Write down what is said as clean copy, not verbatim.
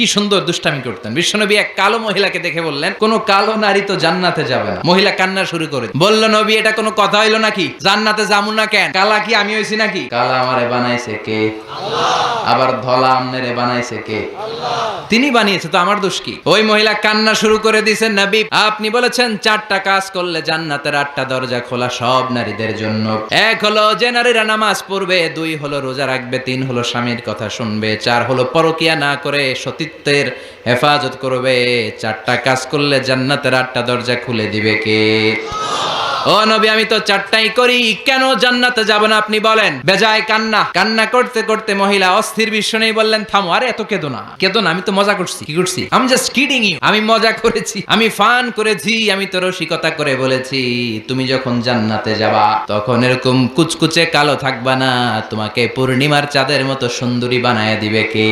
কি সুন্দর দুষ্টামি করতেন। বিশ্বনবী এক কালো মহিলাকে দেখে বললেন, কোন কালো নারী তো জান্নাতে যাবে না। মহিলা কান্না শুরু করে বলল, নবী এটা কোনো কথা হইলো নাকি? জান্নাতে যাবো না কেন? কালা কি আমি হইছি নাকি? কালা আমারে বানাইছে কে? আল্লাহ। আবার ধলা আমনেরে বানাইছে কে? আল্লাহ। তিনি বানিয়েছে, তো আমার দোষ কি? ওই মহিলা কান্না শুরু করে দিয়েছেন, নবী আপনি বলেছেন 4টা কাজ করলে জান্নাতের 8টা দরজা খোলা সব নারীদের জন্য। 1 হলো যে নারীরা নামাজ পড়বে, 2 হলো রোজা রাখবে, 3 হলো স্বামীর কথা শুনবে, 4 হলো পরকিয়া না করে সতীত্বের হেফাজত করবে। 4টা কাজ করলে জান্নাতের 8টা দরজা খুলে দিবে কে? ও নবী আমি তো 4টাই করি, কেন জান্নাতে যাব না আপনি বলেন? বেজায় কান্না করতে করতে মহিলা অস্থির। বিশ্ব নেই বললেন, থামো, আরে এত কেঁদো না, আমি তো মজা করছি। কি করছি? আমি জাস্ট কিডিং ইউ, আমি মজা করেছি, আমি ফান করেছি, আমি তো রসিকতা করে বলেছি। তুমি যখন জান্নাতে যাবা তখন এরকম কুচকুচে কালো থাকবা না, তোমাকে পূর্ণিমার চাঁদের মতো সুন্দরী বানায় দিবে কে?